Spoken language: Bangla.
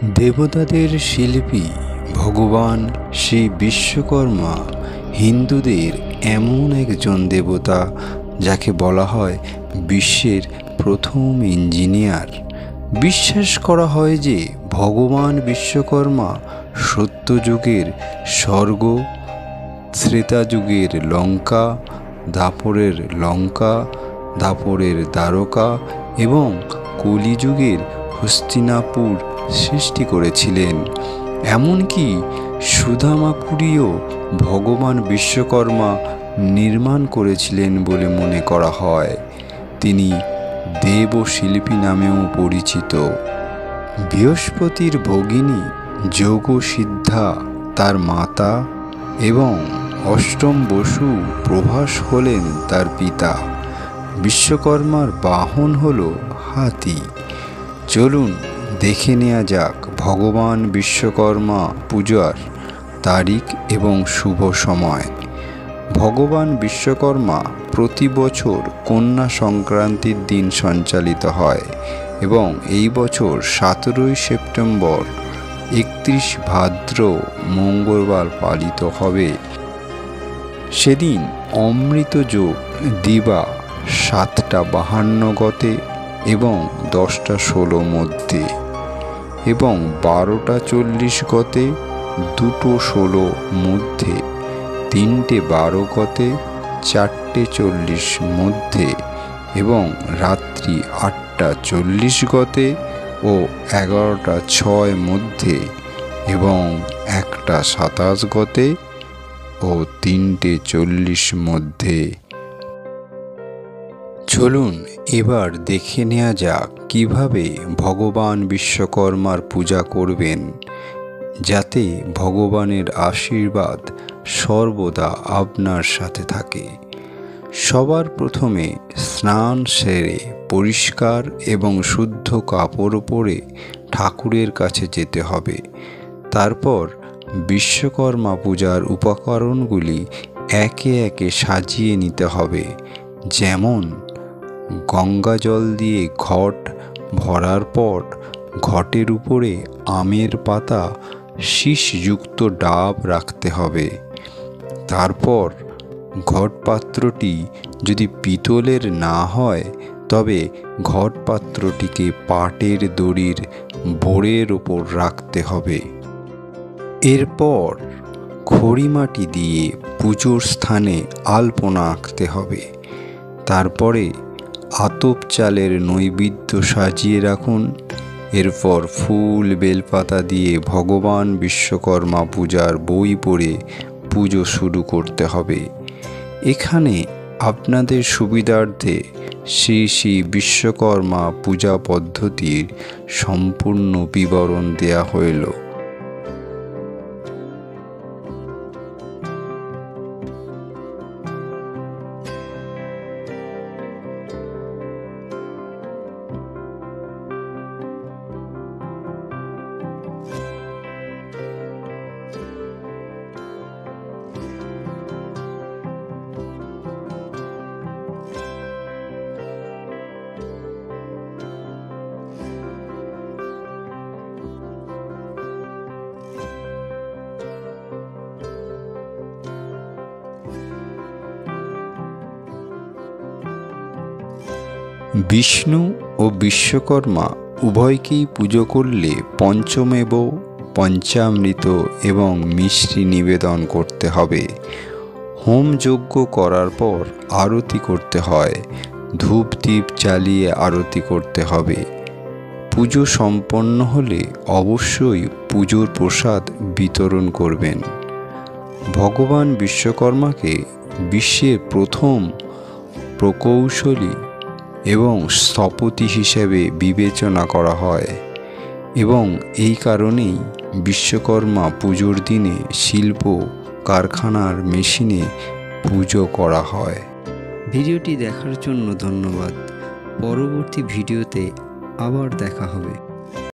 দেবতাদের শিল্পী ভগবান শ্রী বিশ্বকর্মা হিন্দুদের এমন একজন দেবতা যাকে বলা হয় বিশ্বের প্রথম ইঞ্জিনিয়ার। বিশ্বাস করা হয় যে ভগবান বিশ্বকর্মা সত্যযুগের স্বর্গ, ত্রেতাযুগের লঙ্কা, দাপরের দ্বারকা এবং কলিযুগের হস্তিনাপুর সৃষ্টি করেছিলেন। এমনকি সুধামাপুরীও ভগবান বিশ্বকর্মা নির্মাণ করেছিলেন বলে মনে করা হয়। তিনি দেবশিল্পী নামেও পরিচিত। বৃহস্পতির ভগিনী যোগসিদ্ধা তার মাতা এবং অষ্টম বসু প্রভাস হলেন তার পিতা। বিশ্বকর্মার বাহন হল হাতি। চলুন দেখে নেওয়া যাক ভগবান বিশ্বকর্মা পূজার তারিখ এবং শুভ সময়। ভগবান বিশ্বকর্মা প্রতি বছর কন্যা সংক্রান্তির দিন সঞ্চালিত হয় এবং এই বছর 17 সেপ্টেম্বর 31 ভাদ্র মঙ্গলবার পালিত হবে। সেদিন অমৃতযোগ দিবা 7:52 গতে এবং 10:16 মধ্যে এবং 12:40 গতে, 2:16 মধ্যে, 3:12 গতে, 4:40 মধ্যে এবং রাত্রি 8:40 গতে ও 11:06 মধ্যে এবং 1:27 গতে ও 3:40 মধ্যে। চলুন এবার দেখে নেওয়া যাক কিভাবে ভগবান বিশ্বকর্মার পূজা করবেন যাতে ভগবানের আশীর্বাদ সর্বদা আপনার সাথে থাকে। সবার প্রথমে স্নান সেরে পরিষ্কার এবং শুদ্ধ কাপড় পরে ঠাকুরের কাছে যেতে হবে। তারপর বিশ্বকর্মা পূজার উপকরণগুলি একে একে সাজিয়ে নিতে হবে। যেমন গঙ্গা জল দিয়ে ঘট ভরার পর ঘটের উপরে আমের পাতা শীষযুক্ত ডাব রাখতে হবে। তারপর ঘটপাত্রটি যদি পিতলের না হয় তবে ঘটপাত্রটিকে পাটের দড়ির বোড়ের ওপর রাখতে হবে। এরপর খড়িমাটি দিয়ে পুজোর স্থানে আলপনা আঁকতে হবে। তারপরে আতপ চালের নৈবেদ্য সাজিয়ে রাখুন। এরপর ফুল বেলপাতা দিয়ে ভগবান বিশ্বকর্মা পূজার বই পড়ে পুজো শুরু করতে হবে। এখানে আপনাদের সুবিধার্থে শ্রী শ্রী বিশ্বকর্মা পূজা পদ্ধতির সম্পূর্ণ বিবরণ দেয়া হইল। বিষ্ণু ও বিশ্বকর্মা উভয়কেই পুজো করলে পঞ্চমেব পঞ্চামৃত এবং মিষ্টি নিবেদন করতে হবে। হোম যজ্ঞ করার পর আরতি করতে হয়। ধূপ দ্বীপ জ্বালিয়ে আরতি করতে হবে। পুজো সম্পন্ন হলে অবশ্যই পুজোর প্রসাদ বিতরণ করবেন। ভগবান বিশ্বকর্মাকে বিশ্বের প্রথম প্রকৌশলী এবং স্থপতি হিসেবে বিবেচনা করা হয় এবং এই কারণেই বিশ্বকর্মা পুজোর দিনে শিল্প কারখানার মেশিনে পুজো করা হয়। ভিডিওটি দেখার জন্য ধন্যবাদ। পরবর্তী ভিডিওতে আবার দেখা হবে।